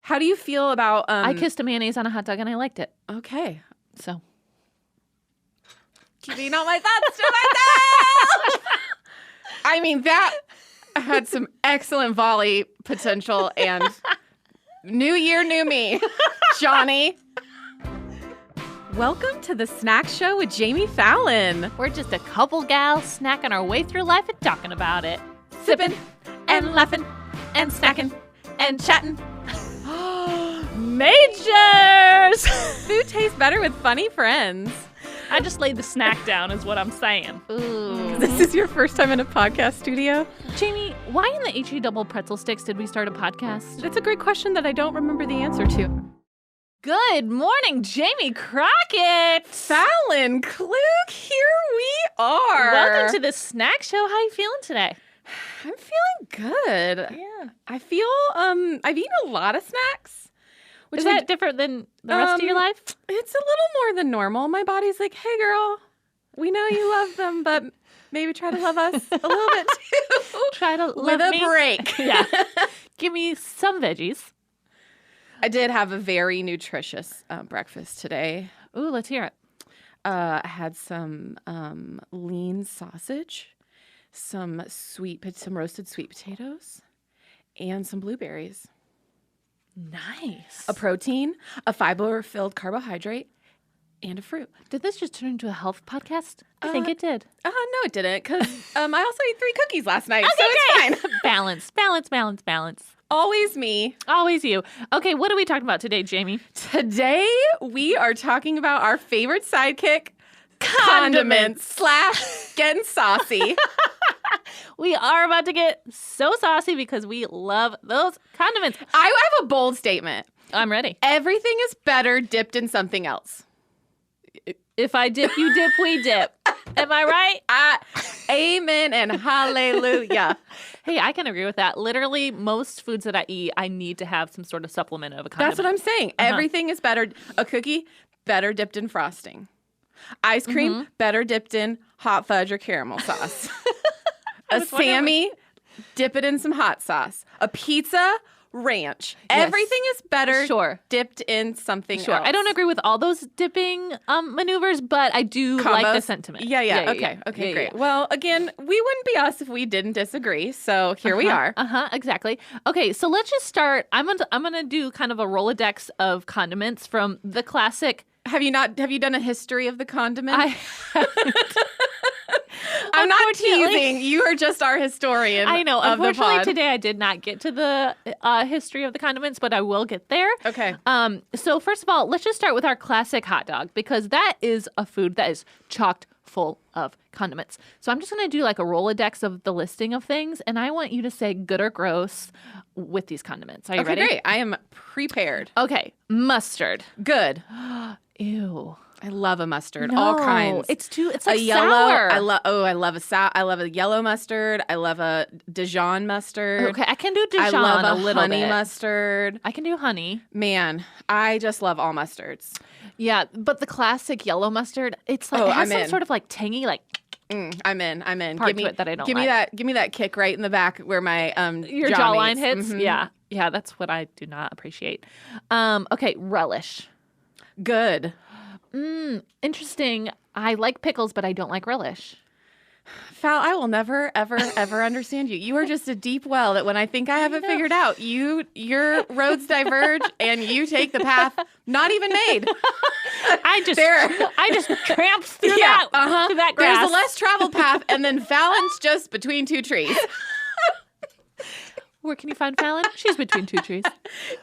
How do you feel about... I kissed a mayonnaise on a hot dog and I liked it. Okay. So. Keeping all my thoughts to myself! I mean, that had some excellent volley potential, and new year, new me. Johnny. Welcome to the Snack Show with Jami Fallon. We're just a couple gals snacking our way through life and talking about it. Sipping And laughing and snacking and chatting. Majors! Food tastes better with funny friends. I just laid the snack down is what I'm saying. Ooh. This is your first time in a podcast studio? Jami, why in the HE double pretzel sticks did we start a podcast? That's a great question that I don't remember the answer to. Good morning, Jami Crockett. Fallon Klug, here we are. Welcome to the Snack Show. How you feeling today? I'm feeling good. Yeah. I feel I've eaten a lot of snacks. Is that different than the rest of your life? It's a little more than normal. My body's like, hey girl, we know you love them, but maybe try to love us a little bit too. Try to with a break. Yeah. Give me some veggies. I did have a very nutritious breakfast today. Ooh, let's hear it. I had some lean sausage, some roasted sweet potatoes, and some blueberries. Nice. A protein, a fiber-filled carbohydrate, and a fruit. Did this just turn into a health podcast? I think it did. No, it didn't, because I also ate 3 cookies last night, so Okay, it's fine. Balance. Always me. Always you. Okay, what are we talking about today, Jami? Today, we are talking about our favorite sidekick, condiments / getting saucy. We are about to get so saucy because we love those condiments. I have a bold statement. I'm ready. Everything is better dipped in something else. If I dip, you dip, we dip. Am I right? Amen and hallelujah. Hey, I can agree with that. Literally, most foods that I eat, I need to have some sort of supplement of a condiment. That's what I'm saying. Everything is better. A cookie, better dipped in frosting. Ice cream, better dipped in hot fudge or caramel sauce. A Sammy, dip it in some hot sauce. A pizza, ranch. Yes. Everything is better dipped in something else. I don't agree with all those dipping maneuvers, but I do like the sentiment. Yeah. Okay, great. Well, again, we wouldn't be us if we didn't disagree. So here we are. Exactly. Okay, so let's just start. I'm gonna do kind of a Rolodex of condiments from the classic. Have you done a history of the condiment? I haven't. I'm not teasing. You are just our historian. I know. Of Unfortunately, the pod. today I did not get to the history of the condiments, but I will get there. Okay. So first of all, let's just start with our classic hot dog because that is a food that is chocked full of condiments. So I'm just going to do like a Rolodex of the listing of things, and I want you to say good or gross with these condiments. Are you ready? Great. I am prepared. Okay. Mustard. Good. Ew. I love a mustard, all kinds. It's like a yellow. sour. I love a yellow mustard. I love a Dijon mustard. Okay, I can do Dijon I love a little honey bit. mustard. I can do honey. Man, I just love all mustards. Yeah, but the classic yellow mustard, it's like it has some sort of like tangy like. I'm in. Part to it that I don't give like. Give me that kick right in the back where my your jaw jawline meets. hits. Yeah, that's what I do not appreciate. Okay, relish. Good. Interesting. I like pickles, but I don't like relish. Fal, I will never, ever, ever understand you. You are just a deep well that when I think I have it figured out, your roads diverge and you take the path not even made. I just tramped through through that grass. There's a less traveled path, and then Fallon's just between 2 trees. Where can you find Fallon? She's between 2 trees.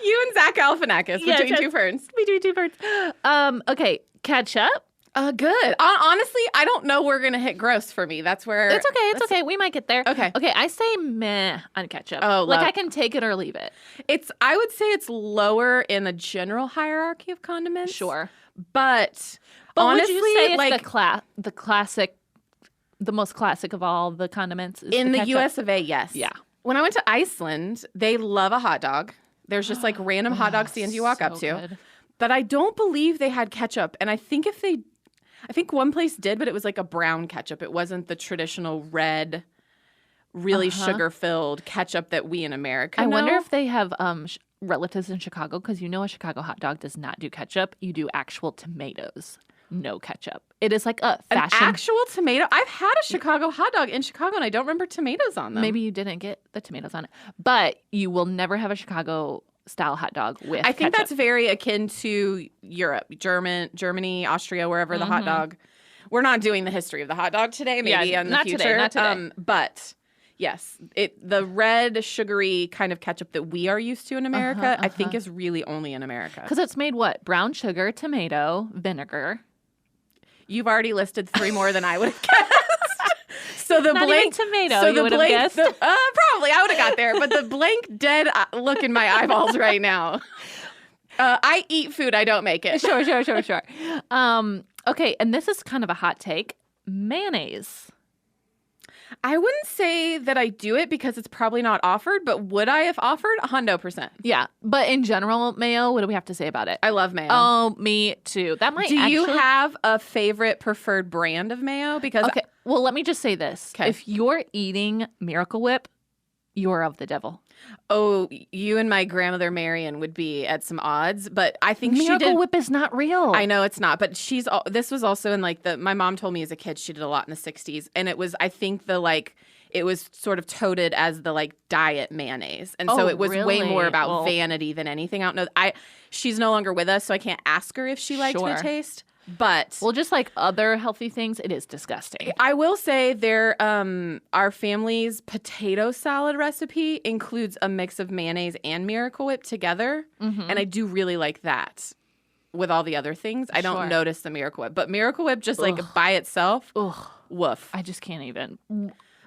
You and Zach Galifianakis between 2 ferns. Between 2 ferns. Okay, ketchup. Good. Honestly, I don't know we're gonna hit gross for me. That's where It's okay. It's okay. We might get there. Okay. Okay. I say meh on ketchup. Oh, like I can take it or leave it. I would say it's lower in the general hierarchy of condiments. Sure. But honestly, would you say it's like the classic, the most classic of all the condiments? Is in the ketchup? U.S. of A. Yes. Yeah. When I went to Iceland, they love a hot dog. There's just like random hot dog stands you walk up to. Good. But I don't believe they had ketchup. And I think one place did, but it was like a brown ketchup. It wasn't the traditional red, really sugar-filled ketchup that we in America know. I wonder if they have relatives in Chicago because you know a Chicago hot dog does not do ketchup. You do actual tomatoes, no ketchup. It is like a fashion. An actual tomato? I've had a Chicago hot dog in Chicago, and I don't remember tomatoes on them. Maybe you didn't get the tomatoes on it. But you will never have a Chicago-style hot dog with I think ketchup. that's very akin to Europe, Germany, Austria, wherever the hot dog. We're not doing the history of the hot dog today, maybe in the not future. Today, not today. But yes, the red sugary kind of ketchup that we are used to in America, I think is really only in America. Because it's made what? Brown sugar, tomato, vinegar. You've already listed 3 more than I would have guessed. So the Not blank even tomato. So you the would blank, have guessed. probably I would have got there, but the blank dead look in my eyeballs right now. I eat food, I don't make it. Sure. Okay, and this is kind of a hot take. Mayonnaise. I wouldn't say that I do it because it's probably not offered, but would I have offered? 100%. Yeah, but in general, mayo, what do we have to say about it? I love mayo. Oh, me too. That might Do actually... you have a favorite preferred brand of mayo? Because Okay, well, let me just say this. Okay. If you're eating Miracle Whip, you're of the devil. Oh, you and my grandmother Marion would be at some odds, but I think she Miracle did. Whip is not real. I know it's not, but this was also in like my mom told me as a kid she did a lot in the 60s, and it was, I think it was sort of touted as the like diet mayonnaise. And so it was way really? more about Well, vanity than anything. I don't know. She's no longer with us, so I can't ask her if she liked the Sure. taste. But Well, just like other healthy things, it is disgusting. I will say our family's potato salad recipe includes a mix of mayonnaise and Miracle Whip together. And I do really like that with all the other things. I don't Sure. notice the Miracle Whip. But Miracle Whip just like by itself, Ugh, woof. I just can't even.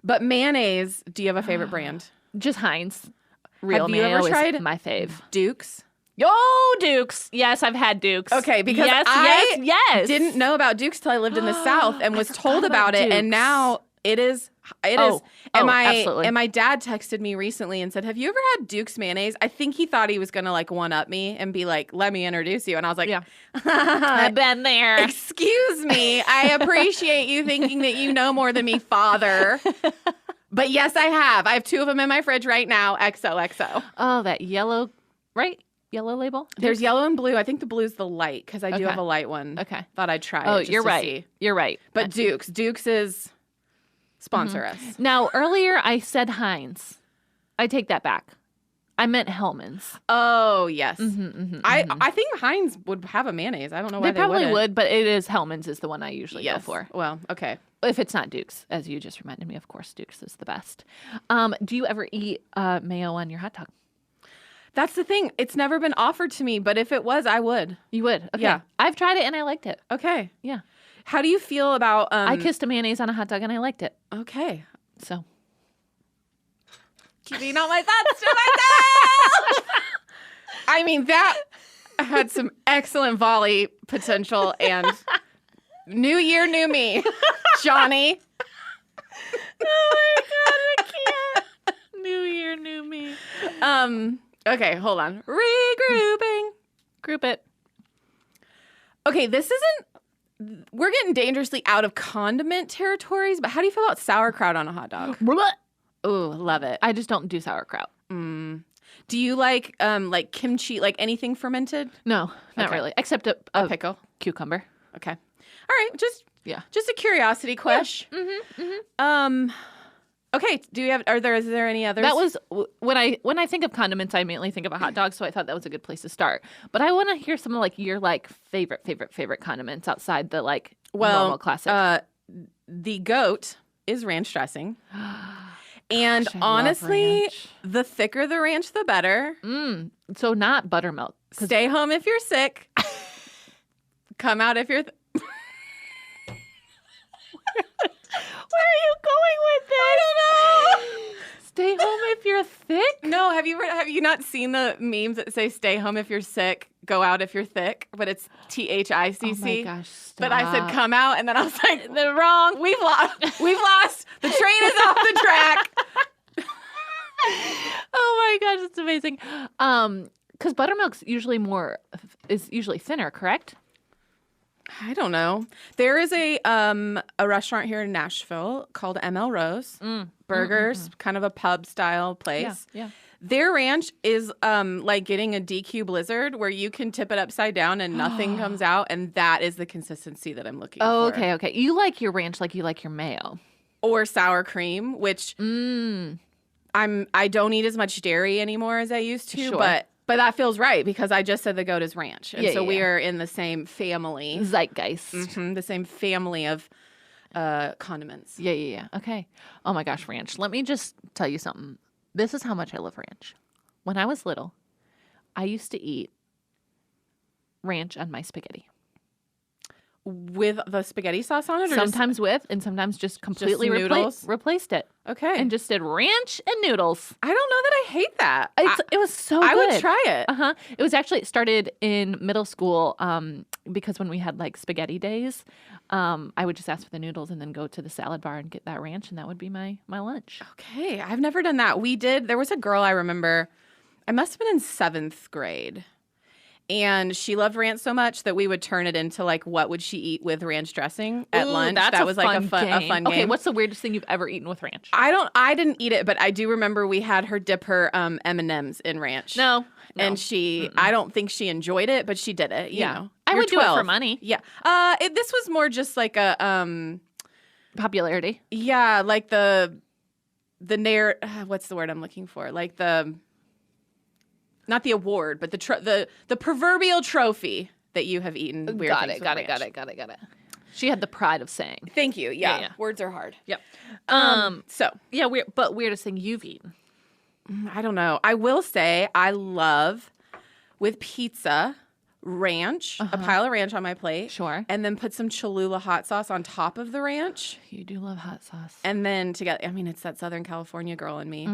But mayonnaise, do you have a favorite brand? Just Heinz. Real Have you mayo ever tried is my fave. Duke's? Yo, Dukes. Yes, I've had Dukes. Okay, because yes. didn't know about Duke's till I lived in the South and was told about it, and Dukes. now it is. Oh, absolutely. And my dad texted me recently and said, "Have you ever had Duke's mayonnaise?" I think he thought he was gonna like one up me and be like, "Let me introduce you," and I was like, Yeah. I've been there. "Excuse me, I appreciate you thinking that you know more than me, father." But yes, I have. I have 2 of them in my fridge right now. XOXO. Oh, that yellow, right? Yellow label? There's yellow and blue. I think the blue's the light because I do Okay. have a light one. Okay. Thought I'd try. Oh, it just you're to right. see. You're right. But Duke's is sponsor us. Now, earlier I said Heinz. I take that back. I meant Hellman's. Oh yes, I think Heinz would have a mayonnaise. I don't know why They probably wouldn't. would, but it is Hellman's is the one I usually go Yes. for. Well, okay. If it's not Duke's, as you just reminded me, of course, Duke's is the best. Do you ever eat mayo on your hot dog? That's the thing. It's never been offered to me, but if it was, I would. You would? Okay. Yeah. I've tried it and I liked it. Okay. Yeah. How do you feel about? I kissed a mayonnaise on a hot dog and I liked it. Okay. So. Keeping all my thoughts to myself. I mean, that had some excellent volley potential, and new year, new me, Johnny. Oh my God, I can't. New year, new me. Okay, hold on. Regrouping. Group it. Okay, this isn't. We're getting dangerously out of condiment territories, but how do you feel about sauerkraut on a hot dog? Ooh, love it. I just don't do sauerkraut. Do you like kimchi, like anything fermented? No, not Okay. really. Except a Pickle. cucumber. Okay. All right. Just a curiosity question. Okay. Do you have? Is there any others? That was when I think of condiments, I immediately think of a hot dog. So I thought that was a good place to start. But I want to hear some of your favorite condiments outside the normal classic. The goat is ranch dressing. And Gosh, I love honestly, ranch. the thicker the ranch, the better. So not buttermilk. Stay home if you're sick. Come out if you're. Where are you going with this? I don't know. Stay home if you're thick? No, have you not seen the memes that say "Stay home if you're sick, go out if you're thick"? But it's THICC. Oh my gosh, stop. But I said "come out," and then I was like, "They're wrong. We've lost. We've lost. The train is off the track." Oh my gosh, it's amazing. Because buttermilk's usually is usually thinner, correct? I don't know. There is a restaurant here in Nashville called ML Rose Burgers, kind of a pub style place. Yeah. Their ranch is like getting a DQ Blizzard where you can tip it upside down and nothing comes out, and that is the consistency that I'm looking for. Okay. You like your ranch like you like your mayo. Or sour cream, which I don't eat as much dairy anymore as I used to, but that feels right because I just said the goat is ranch. And so we are in the same family. Zeitgeist. The same family of condiments. Yeah. Okay. Oh my gosh, ranch. Let me just tell you something. This is how much I love ranch. When I was little, I used to eat ranch on my spaghetti. With the spaghetti sauce on it? Or sometimes with, and sometimes just completely replaced it. Okay. And just did ranch and noodles. I don't know that I hate that. It was so good. I would try it. It was actually, it started in middle school because when we had like spaghetti days, I would just ask for the noodles and then go to the salad bar and get that ranch, and that would be my lunch. Okay. I've never done that. We did. There was a girl I remember, I must have been in 7th grade. And she loved ranch so much that we would turn it into like what would she eat with ranch dressing at lunch. That was like a fun game. Okay, what's the weirdest thing you've ever eaten with ranch? I didn't eat it, but I do remember we had her dip her M&Ms in ranch. No. And she, I don't think she enjoyed it, but she did it. You know, I would 12. Do it for money. Yeah. This was more just like a popularity. Yeah, like what's the word I'm looking for? Like not the award, but the proverbial trophy that you have eaten weird things with ranch. Got it. She had the pride of saying. Thank you. Yeah. Words are hard. Yep. But weirdest thing you've eaten? I don't know. I will say I love with pizza ranch, a pile of ranch on my plate. Sure. And then put some Cholula hot sauce on top of the ranch. You do love hot sauce. And then together, I mean, it's that Southern California girl in me.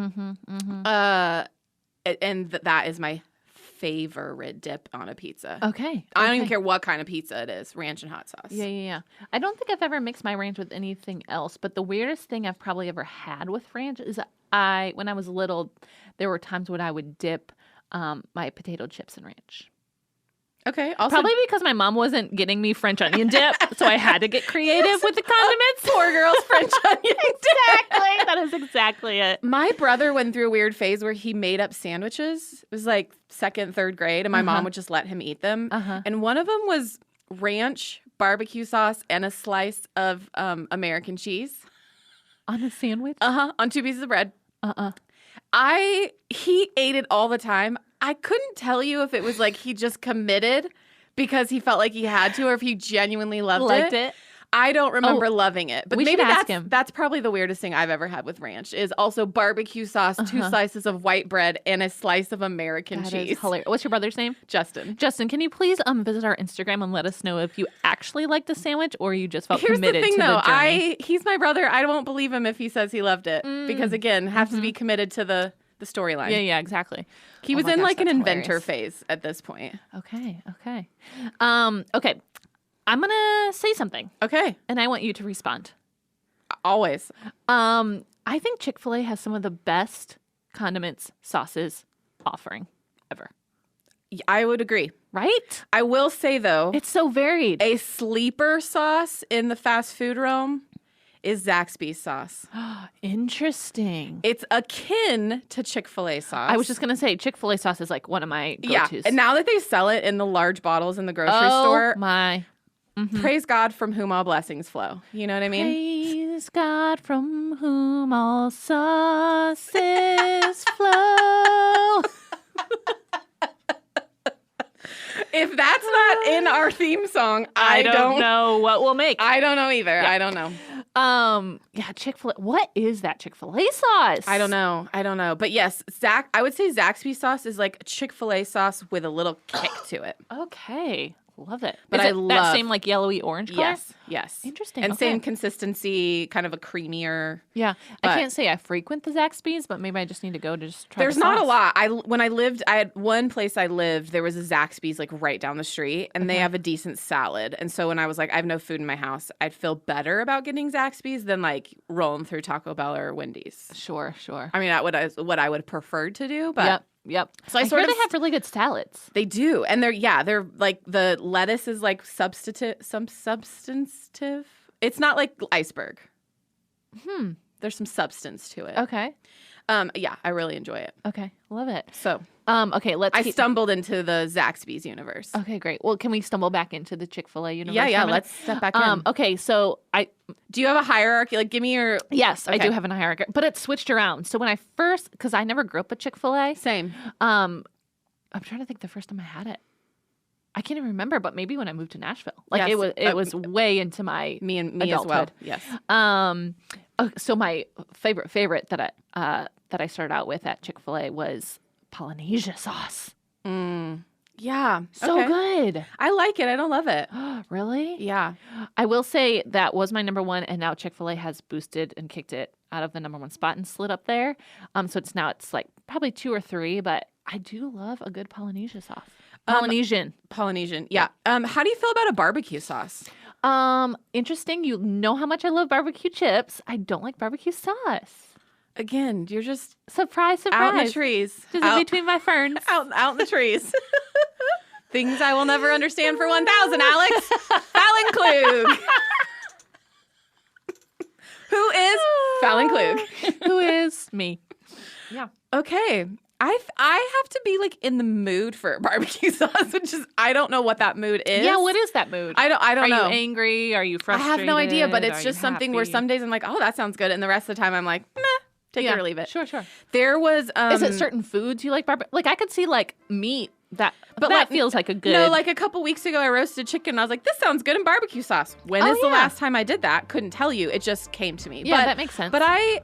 And that is my favorite dip on a pizza. Okay. I don't even care what kind of pizza it is, ranch and hot sauce. Yeah. I don't think I've ever mixed my ranch with anything else, but the weirdest thing I've probably ever had with ranch is when I was little, there were times when I would dip my potato chips in ranch. Okay. Also, probably because my mom wasn't getting me French onion dip, so I had to get creative with the condiments. Poor girl's French onion dip. Exactly. That is exactly it. My brother went through a weird phase where he made up sandwiches. It was like 2nd, 3rd grade, and my mom would just let him eat them. And one of them was ranch, barbecue sauce, and a slice of American cheese. On a sandwich? On 2 pieces of bread. He ate it all the time. I couldn't tell you if it was like he just committed because he felt like he had to, or if he genuinely liked it. I don't remember loving it, but maybe that's probably the weirdest thing I've ever had with ranch is also barbecue sauce, 2 slices of white bread, and a slice of American cheese. That is hilarious. What's your brother's name? Justin. Justin, can you please visit our Instagram and let us know if you actually liked the sandwich or you just felt committed to the journey? He's my brother. I won't believe him if he says he loved it because again, have to be committed to the storyline. Yeah, exactly. He was in like an inventor phase at this point. Okay. Okay. I'm going to say something. Okay. And I want you to respond. Always. I think Chick-fil-A has some of the best condiments, sauces offering ever. I would agree. Right? I will say, though. It's so varied. A sleeper sauce in the fast food realm is Zaxby sauce. Interesting. It's akin to Chick-fil-A sauce. I was just going to say Chick-fil-A sauce is like one of my go-tos. Yeah, and now that they sell it in the large bottles in the grocery store. Praise God from whom all blessings flow. You know what I mean? Praise God from whom all sauces flow. If that's not in our theme song, I don't know what we'll make. I don't know either. Yeah. I don't know. Chick-fil-A. What is that Chick-fil-A sauce? I don't know. But yes, I would say Zaxby sauce is like Chick-fil-A sauce with a little kick to it. Okay. Love it. But I love that same like yellowy orange color? Yes. Interesting. And same consistency, kind of a creamier. Yeah. I can't say I frequent the Zaxby's, but maybe I just need to go to just try There's not a lot. I had one place I lived, there was a Zaxby's like right down the street, and they have a decent salad. And so when I was like, I have no food in my house, I'd feel better about getting Zaxby's than like rolling through Taco Bell or Wendy's. Sure. I mean, that what I would have preferred to do, but Yep. So I sort hear of they have really good salads. They do. And they're like the lettuce is like substantive. It's not like iceberg. There's some substance to it. Okay. Yeah, I really enjoy it. Okay. Love it. So, okay, I stumbled into the Zaxby's universe. Okay, great. Well, can we stumble back into the Chick-fil-A universe? Yeah, let's step back in. Okay, so do you have a hierarchy? Like, give me your... Yes, Okay. I do have a hierarchy, but it's switched around. So when I first, because I never grew up with Chick-fil-A. Same. I'm trying to think the first time I had it. I can't even remember, but maybe when I moved to Nashville. Like Yes. it was way into my Me adulthood. as well. Yes. So my favorite that I started out with at Chick-fil-A was Polynesian sauce. Yeah. So okay. good. I like it. I don't love it. Really? Yeah. I will say that was my number one, and now Chick-fil-A has boosted and kicked it out of the number one spot and slid up there. So it's like probably 2 or 3, but I do love a good Polynesian sauce. Polynesian. Yeah. How do you feel about a barbecue sauce? Interesting. You know how much I love barbecue chips. I don't like barbecue sauce. Again, you're just Surprise. out in the trees. Just out, in between my ferns. out in the trees. Things I will never understand for 1,000, Alex. Fallon Klug. Who is Fallon Klug? Who is me? Yeah. Okay. I have to be like in the mood for barbecue sauce, which is I don't know what that mood is. Yeah, what is that mood? I don't know. Are you angry? Are you I frustrated? have no idea, but it's Are just you something where happy? some days I'm like, oh, that sounds good, and the rest of the time I'm like, meh, take it or leave it. Sure. There was Is it certain foods you like barbecue? Like I could see like meat but that like, feels like a good. No, like a couple weeks ago I roasted chicken and I was like, this sounds good in barbecue sauce. When is the last time I did that? Couldn't tell you. It just came to me. Yeah, but, that makes sense. But I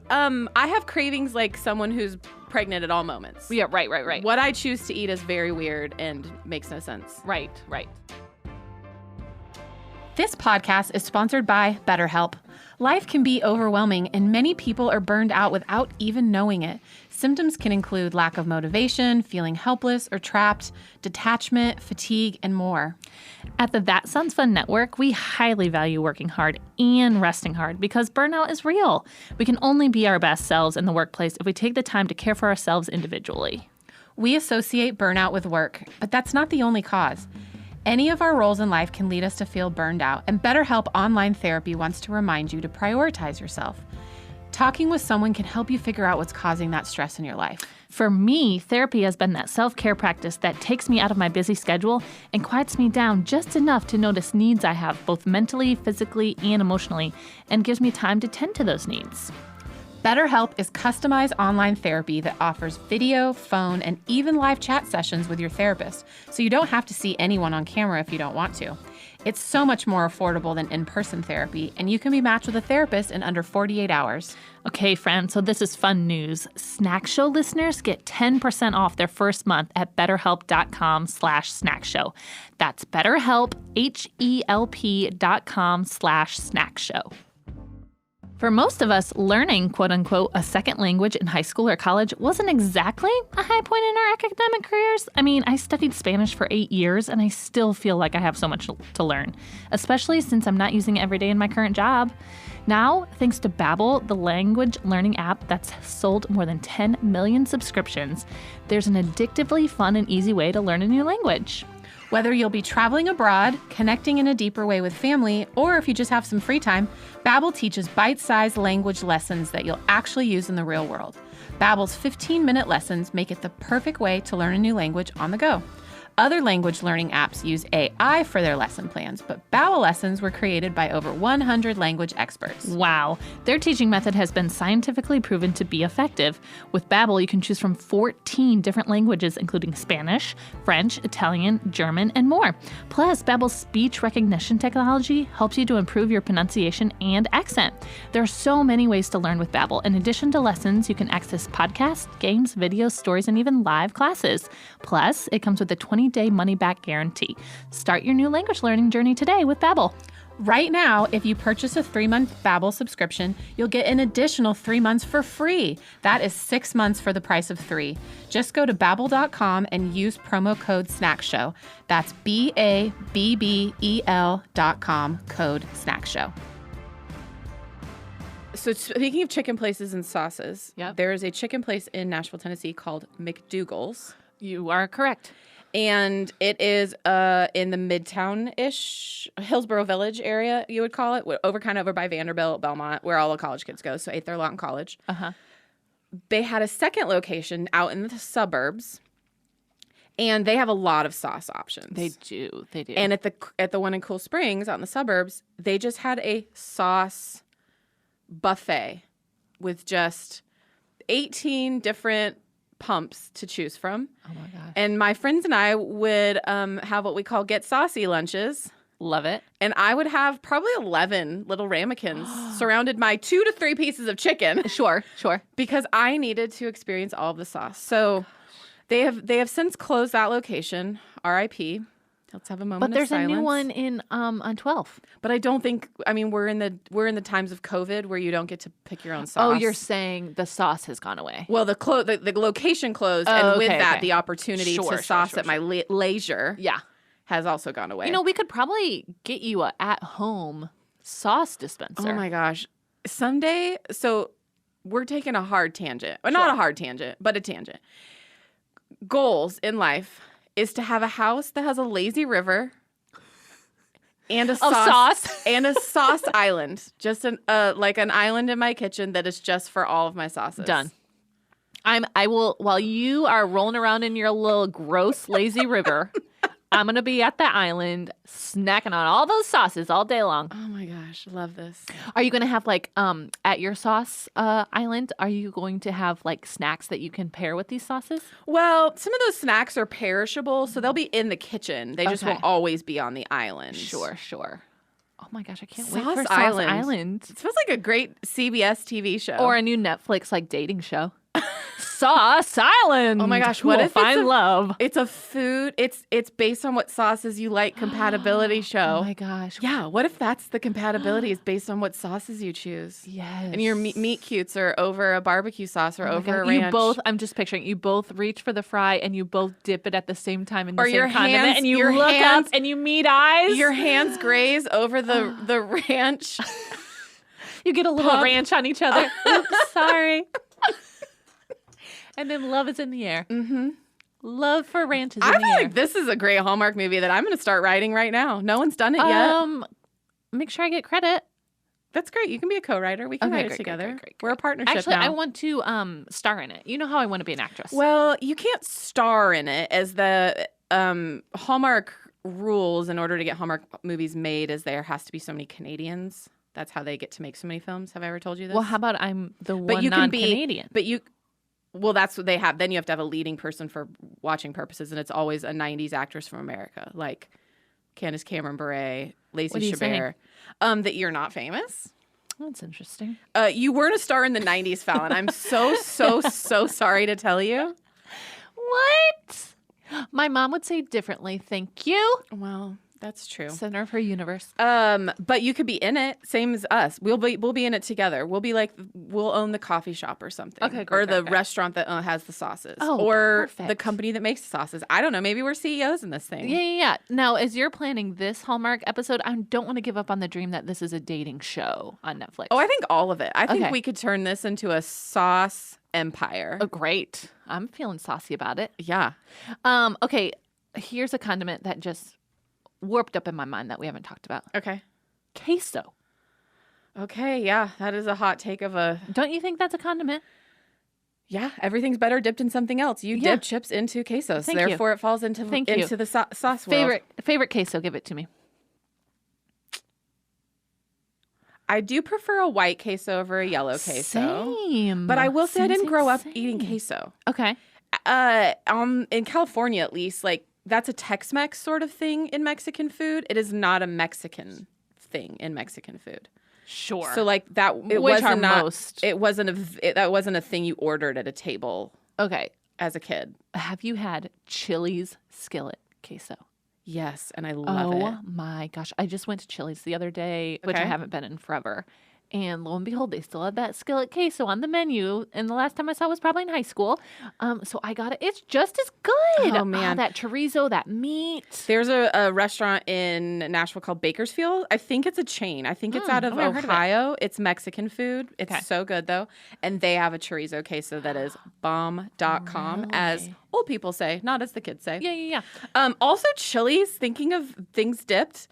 have cravings like someone who's pregnant at all moments. Yeah, right. What I choose to eat is very weird and makes no sense. Right. This podcast is sponsored by BetterHelp. Life can be overwhelming and many people are burned out without even knowing it. Symptoms can include lack of motivation, feeling helpless or trapped, detachment, fatigue, and more. At the That Sounds Fun Network, we highly value working hard and resting hard because burnout is real. We can only be our best selves in the workplace if we take the time to care for ourselves individually. We associate burnout with work, but that's not the only cause. Any of our roles in life can lead us to feel burned out, and BetterHelp Online Therapy wants to remind you to prioritize yourself. Talking with someone can help you figure out what's causing that stress in your life. For me, therapy has been that self-care practice that takes me out of my busy schedule and quiets me down just enough to notice needs I have, both mentally, physically, and emotionally, and gives me time to tend to those needs. BetterHelp is customized online therapy that offers video, phone, and even live chat sessions with your therapist, so you don't have to see anyone on camera if you don't want to. It's so much more affordable than in-person therapy, and you can be matched with a therapist in under 48 hours. Okay, friends, so this is fun news. Snack Show listeners get 10% off their first month at betterhelp.com/snackshow. That's BetterHelp, HELP.com/snackshow. For most of us, learning, quote unquote, a second language in high school or college wasn't exactly a high point in our academic careers. I mean, I studied Spanish for 8 years and I still feel like I have so much to learn, especially since I'm not using it every day in my current job. Now, thanks to Babbel, the language learning app that's sold more than 10 million subscriptions, there's an addictively fun and easy way to learn a new language. Whether you'll be traveling abroad, connecting in a deeper way with family, or if you just have some free time, Babbel teaches bite-sized language lessons that you'll actually use in the real world. Babbel's 15-minute lessons make it the perfect way to learn a new language on the go. Other language learning apps use AI for their lesson plans, but Babbel lessons were created by over 100 language experts. Wow. Their teaching method has been scientifically proven to be effective. With Babbel, you can choose from 14 different languages, including Spanish, French, Italian, German, and more. Plus, Babbel's speech recognition technology helps you to improve your pronunciation and accent. There are so many ways to learn with Babbel. In addition to lessons, you can access podcasts, games, videos, stories, and even live classes. Plus, it comes with a 20-day money-back guarantee. Start your new language learning journey today with Babbel. Right now, if you purchase a 3-month Babbel subscription, you'll get an additional 3 months for free. That is 6 months for the price of 3. Just go to Babbel.com and use promo code SNACKSHOW. That's BABBEL.com, code SNACKSHOW. So speaking of chicken places and sauces, Yep. there is a chicken place in Nashville, Tennessee called McDougal's. You are correct. And it is in the Midtown-ish, Hillsborough Village area, you would call it, over by Vanderbilt, Belmont, where all the college kids go. So 8th or Lawton College. Uh-huh. They had a second location out in the suburbs, and they have a lot of sauce options. They do. And at the one in Cool Springs out in the suburbs, they just had a sauce buffet with just 18 different pumps to choose from. Oh my gosh. And my friends and I would have what we call get saucy lunches. Love it. And I would have probably 11 little ramekins surrounded by 2 to 3 pieces of chicken. Sure. Because I needed to experience all of the sauce. So they have since closed that location. R.I.P. Let's have a moment But there's of silence. a new one in on 12th. But I don't think. I mean, we're in the times of COVID where you don't get to pick your own sauce. Oh, you're saying the sauce has gone away. Well, the location closed, Oh, and with okay, that, okay. the opportunity to sauce at my leisure Yeah. has also gone away. You know, we could probably get you a at-home sauce dispenser. Oh my gosh, someday. So we're taking a hard tangent, well, not a hard tangent, but a tangent. Goals in life is to have a house that has a lazy river and a sauce and a sauce island. Just like an island in my kitchen that is just for all of my sauces. Done. I will, while you are rolling around in your little gross lazy river, I'm going to be at the island snacking on all those sauces all day long. Oh my gosh, love this. Are you going to have like at your sauce island, are you going to have like snacks that you can pair with these sauces? Well, some of those snacks are perishable, so they'll be in the kitchen. They just Okay. won't always be on the island. Sure. Oh my gosh, I can't Sauce wait for Sauce Island. Island. It feels like a great CBS TV show. Or a new Netflix like dating show. Sauce Island. Oh my gosh, what We'll if find love? It's a food. It's based on what sauces you like compatibility show. Oh my gosh. Yeah, what if that's the compatibility is based on what sauces you choose? Yes. And your meat cutes are over a barbecue sauce or Oh my over a God. ranch. You both, I'm just picturing, you both reach for the fry and you both dip it at the same time in the Or same your condiment hands- and you your look hands- up and you meet eyes. Your hands graze over the ranch. You get a little Pump. ranch on each other. Oops, sorry. And then love is in the air. Mm-hmm. Love for ranch is I in the feel air. like this is a great Hallmark movie that I'm going to start writing right now. No one's done it yet. Make sure I get credit. That's great. You can be a co-writer. We can Okay, write it great, together. great. We're a partnership Actually, now. I want to star in it. You know how I want to be an actress. Well, you can't star in it, as the Hallmark rules in order to get Hallmark movies made is there has to be so many Canadians. That's how they get to make so many films. Have I ever told you this? Well, how about I'm the But one you can be- non-Canadian? Well, that's what they have. Then you have to have a leading person for watching purposes, and it's always a 90s actress from America, like Candace Cameron Bure, Lacey What are you Chabert. That you're not famous. That's interesting. You weren't a star in the 90s, Fallon. I'm so sorry to tell you. What? My mom would say differently. Thank you. Well, that's true. Center of her universe. But you could be in it, same as us. We'll be in it together. We'll own the coffee shop or something. Okay, great, or the great. restaurant that has the sauces. Oh, or the perfect. company that makes the sauces. I don't know. Maybe we're CEOs in this thing. Yeah. Now, as you're planning this Hallmark episode, I don't want to give up on the dream that this is a dating show on Netflix. Oh, I think all of it. I think Okay. we could turn this into a sauce empire. Oh, great. I'm feeling saucy about it. Yeah. Okay, here's a condiment that just warped up in my mind that we haven't talked about. Okay. Queso. Okay. Yeah. That is a hot take of a. Don't you think that's a condiment? Yeah. Everything's better dipped in something else. You Yeah. dip chips into quesos. Thank you. Therefore, it falls into Thank you. the sauce world. Favorite queso, give it to me. I do prefer a white queso over a yellow queso. Same. But I will say I didn't grow up Same. eating queso. Okay. In California, at least, like that's a Tex-Mex sort of thing in Mexican food. It is not a Mexican thing in Mexican food. Sure. So like that, it Which are wasn't not. most. It wasn't that wasn't a thing you ordered at a table Okay. as a kid. Have you had Chili's skillet queso? Yes, and I love it. Oh my gosh. I just went to Chili's the other day, which I Okay. haven't been in forever. And lo and behold, they still had that skillet queso on the menu. And the last time I saw it was probably in high school. So I got it. It's just as good. Oh, man. That chorizo, that meat. There's a restaurant in Nashville called Bakersfield. I think it's a chain. I think it's out of Ohio. It's Mexican food. It's so good, though. And they have a chorizo queso that is bomb.com, as old people say, not as the kids say. Yeah. Also, Chili's, thinking of things dipped.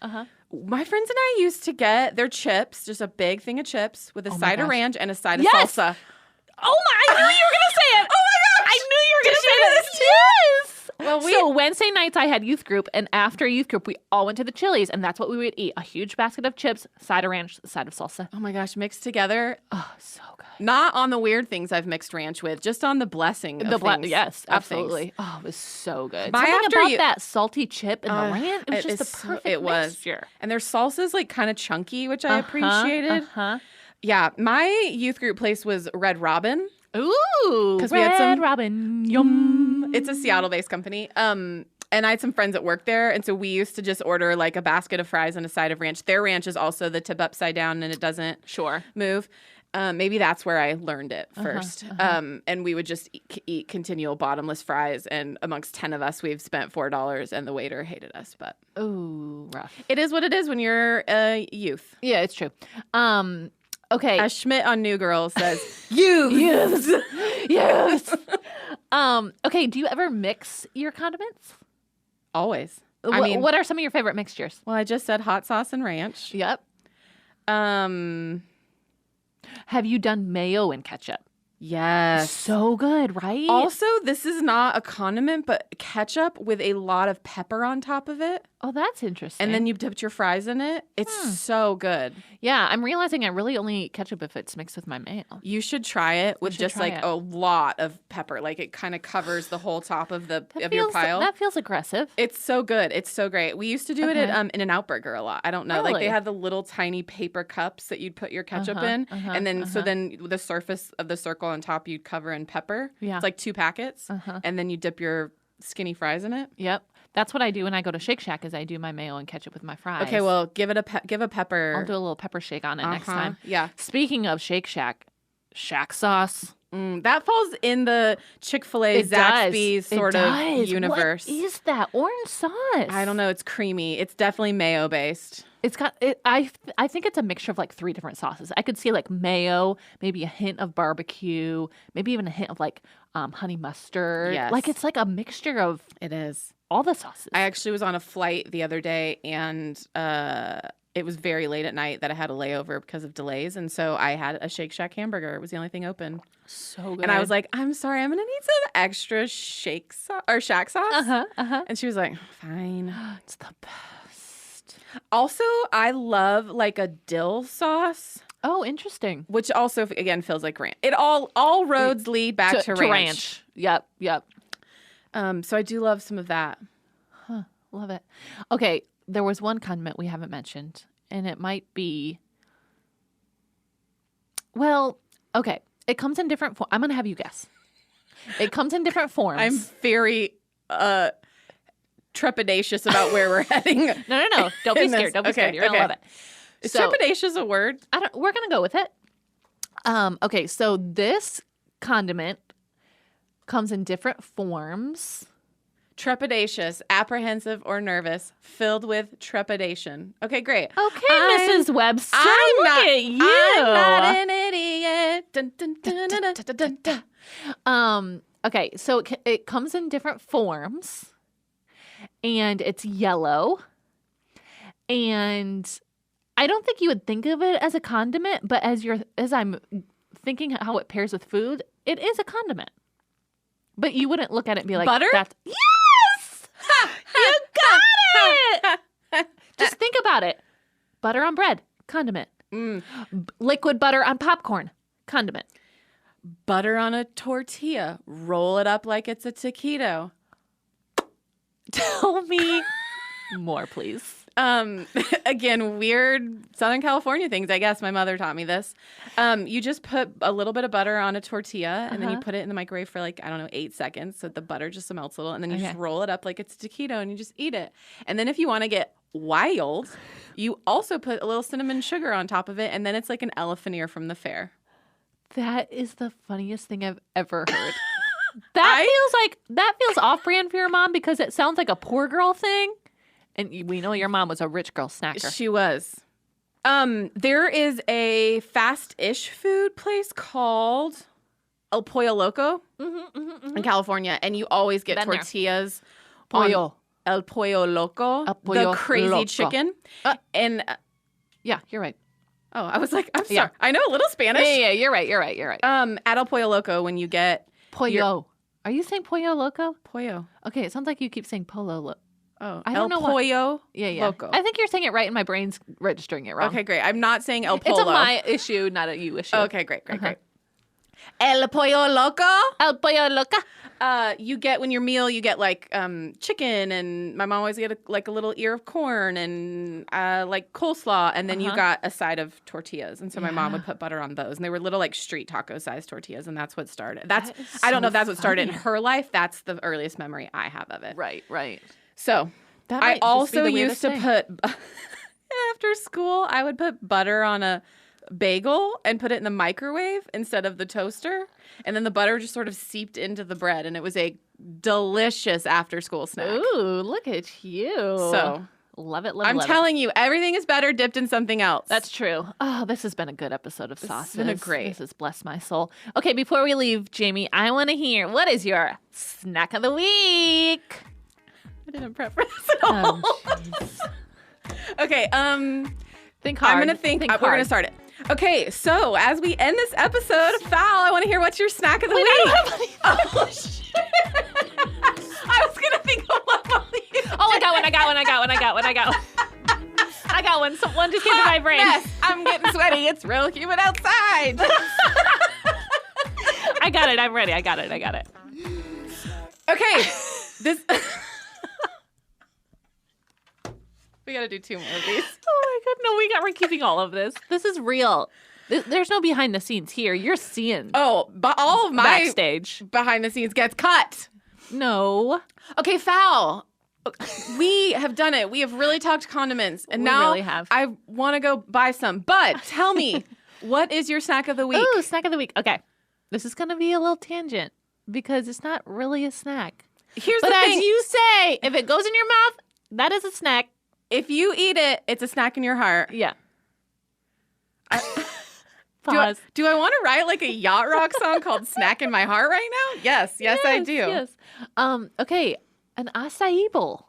My friends and I used to get their chips, just a big thing of chips with a side of ranch and a side of salsa. Oh my! I knew you were gonna say it. Oh my gosh! I knew you were gonna say this too. Yes. Well, so Wednesday nights I had youth group, and after youth group we all went to the Chili's, and that's what we would eat: a huge basket of chips, side of ranch, side of salsa. Oh my gosh, mixed together. Oh, so good. Not on the weird things I've mixed ranch with, just on the blessing of things. Yes, absolutely. Oh, it was so good. My Something about that salty chip and the ranch, it was just the perfect mixture. And their salsa's like kind of chunky, which I appreciated. Yeah, my youth group place was Red Robin. Ooh, because we had some Robin. Yum. It's a Seattle-based company. And I had some friends that worked there, and so we used to just order like a basket of fries and a side of ranch. Their ranch is also the tip upside down, and it doesn't move. Maybe that's where I learned it first. And we would just eat continual bottomless fries, and amongst 10 of us, we've spent $4, and the waiter hated us. But ooh, rough. It is what it is when you're a youth. Yeah, it's true. Okay. As Schmidt on New Girl says, youth. Yes. Okay, do you ever mix your condiments? Always. What are some of your favorite mixtures? Well, I just said hot sauce and ranch. Yep. Have you done mayo and ketchup? Yes. So good, right? Also, this is not a condiment, but ketchup with a lot of pepper on top of it. Oh, that's interesting. And then you dipped your fries in it. It's so good. Yeah, I'm realizing I really only eat ketchup if it's mixed with my mayo. You should try it with just a lot of pepper. Like it kind of covers the whole top of your pile. That feels aggressive. It's so good. It's so great. We used to do it at In-N-Out Burger a lot. I don't know. Really? Like they had the little tiny paper cups that you'd put your ketchup in. And then so then the surface of the circle on top you'd cover in pepper. Yeah. It's like 2 packets. And then you dip your skinny fries in it. Yep. That's what I do when I go to Shake Shack is I do my mayo and ketchup with my fries. Okay, well, give a pepper. I'll do a little pepper shake on it next time. Yeah. Speaking of Shake Shack, Shack sauce. That falls in the Chick-fil-A Zaxby sort of universe. What is that orange sauce? I don't know. It's creamy. It's definitely mayo based. It's got it. I think it's a mixture of like 3 different sauces. I could see like mayo, maybe a hint of barbecue, maybe even a hint of like honey mustard. Yes. Like it's like a mixture of It is. all the sauces. I actually was on a flight the other day, and it was very late at night that I had a layover because of delays, and so I had a Shake Shack hamburger. It was the only thing open. So good. And I was like, I'm sorry, I'm gonna need some extra Shack sauce. And she was like, fine. It's the best. Also, I love like a dill sauce. Oh, interesting. Which also, again, feels like ranch. It all roads lead back to ranch. Yep. So I do love some of that. Love it. Okay, there was one condiment we haven't mentioned, and it might be. Well, okay. It comes in different forms. I'm going to have you guess. It comes in different forms. I'm very trepidatious about where we're heading. No. Don't be scared. Don't be scared. You're going to love it. Is trepidatious a word? We're going to go with it. Okay, so this condiment comes in different forms. Trepidatious, apprehensive, or nervous, filled with trepidation. Okay, great. Okay, Mrs. Webster, look at you. I'm not an idiot. Dun, dun, dun, dun, dun, dun, dun, dun. Okay, so it comes in different forms, and it's yellow, and I don't think you would think of it as a condiment, but as I'm thinking how it pairs with food, it is a condiment. But you wouldn't look at it and be like, butter? Yes! You got it! Just think about it. Butter on bread, condiment. Liquid butter on popcorn, condiment. Butter on a tortilla. Roll it up like it's a taquito. Tell me more, please. Again, weird Southern California things, I guess. My mother taught me this. You just put a little bit of butter on a tortilla, and then you put it in the microwave for 8 seconds so the butter just melts a little, and then you just roll it up like it's a taquito, and you just eat it. And then if you want to get wild, you also put a little cinnamon sugar on top of it, and then it's like an elephant ear from the fair. That is the funniest thing I've ever heard. That feels off-brand for your mom because it sounds like a poor girl thing. And we know your mom was a rich girl snacker. She was. There is a fast-ish food place called El Pollo Loco in California, and you always get tortillas. Pollo. El Pollo Loco. El Pollo the crazy Loco. chicken. And yeah, you're right. oh, I was like, I'm sorry. Yeah. I know a little Spanish. Yeah, you're right. At El Pollo Loco, when you get Pollo. Are you saying Pollo Loco? pollo. Okay, it sounds like you keep saying Polo. Oh, I don't know what- Pollo Yeah. Loco. I think you're saying it right and my brain's registering it wrong. Okay, great. I'm not saying El Polo. It's a my issue, not a you issue. Okay, great. El Pollo Loco. El Pollo Loca. You get, when your meal, you get like chicken, and my mom always get a little ear of corn and like coleslaw, and then you got a side of tortillas. And so my mom would put butter on those, and they were little like street taco sized tortillas, and that's what started. I don't know if that's what started in her life. That's the earliest memory I have of it. Right. So That I might just be also the used to weirdest put after school, I would put butter on a bagel and put it in the microwave instead of the toaster. And then the butter just sort of seeped into the bread, and it was a delicious after school snack. Ooh, look at you. So love it. I'm telling you, everything is better dipped in something else. That's true. Oh, this has been a good episode of Sauces. been a great. This has blessed my soul. Okay, before we leave, Jami, I want to hear, what is your snack of the week? I didn't prep for this at all. Jeez. Okay, Think hard. I'm gonna think. We're gonna start it. Okay, so as we end this episode, Fowl, I want to hear what's your snack of the week. Oh shit! I was gonna think of one. Oh, I got one. I got one. One just came to my brain. Mess. I'm getting sweaty. It's real humid outside. I got it. I'm ready. I got it. Okay, this. We gotta do 2 more of these. Oh my god, no, we're keeping all of this. This is real. There's no behind the scenes here. You're seeing. Oh, but all of my backstage behind the scenes gets cut. No. Okay, Fowl. We have done it. We have really talked condiments, and We now really have. I want to go buy some. But tell me, what is your snack of the week? Ooh, snack of the week. Okay, this is gonna be a little tangent because it's not really a snack. Here's But the as thing: you say, if it goes in your mouth, that is a snack. if you eat it, it's a snack in your heart. Yeah. Do I want to write like a yacht rock song called "Snack in My Heart" right now? Yes, I do. Yes. Okay, an acai bowl.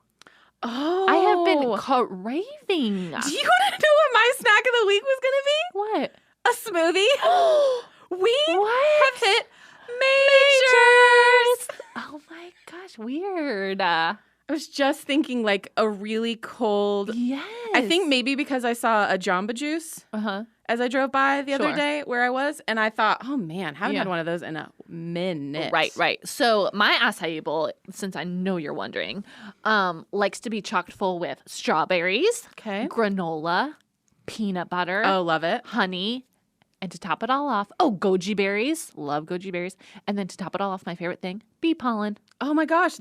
Oh, I have been craving. Do you want to know what my snack of the week was going to be? What? A smoothie. We What? have hit majors. Oh my gosh, weird. I was just thinking like a really cold. Yes. I think maybe because I saw a Jamba Juice as I drove by the other Sure. day where I was, and I thought, oh man, haven't Yeah. had one of those in a minute. Right. So my acai bowl, since I know you're wondering, likes to be chocked full with strawberries, Okay. granola, peanut butter, Oh, love it. honey, and to top it all off, goji berries. Love goji berries. And then to top it all off, my favorite thing, bee pollen. Oh my gosh,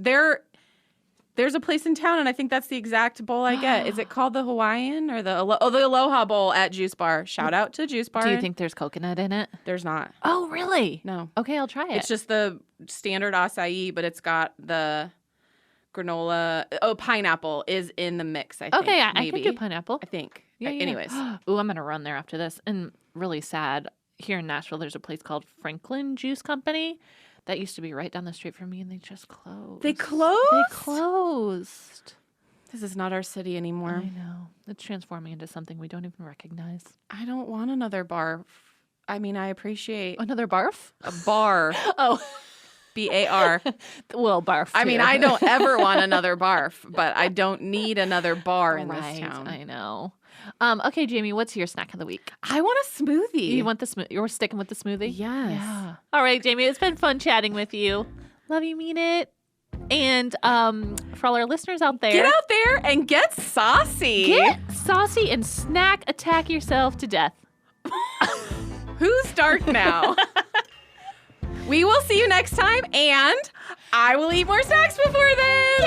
there's a place in town, and I think that's the exact bowl I get. Is it called the Hawaiian or the Aloha Bowl at Juice Bar? Shout out to Juice Bar. Do you think there's coconut in it? There's not? Oh, really? No. Okay, I'll try it. It's just the standard acai, but it's got the granola. Oh, pineapple is in the mix, I think. okay, I maybe. can do pineapple. I think. Yeah. Anyways. Ooh, I'm going to run there after this. And really sad, here in Nashville, there's a place called Franklin Juice Company that used to be right down the street from me, and they just closed. They closed? They closed. This is not our city anymore. I know. It's transforming into something we don't even recognize. I don't want another bar. I mean, I appreciate Another barf? a bar. Oh. B-A-R. Well, barf. I mean, too. I don't ever want another barf, but I don't need another bar in right, this town. I know. Okay, Jami, what's your snack of the week? I want a smoothie. You want the smoothie? You're sticking with the smoothie? Yes. Yeah. All right, Jami, it's been fun chatting with you. Love you, mean it. And for all our listeners out there, Get out there and get saucy. get saucy and snack attack yourself to death. Who's dark now? We will see you next time, and I will eat more snacks before then.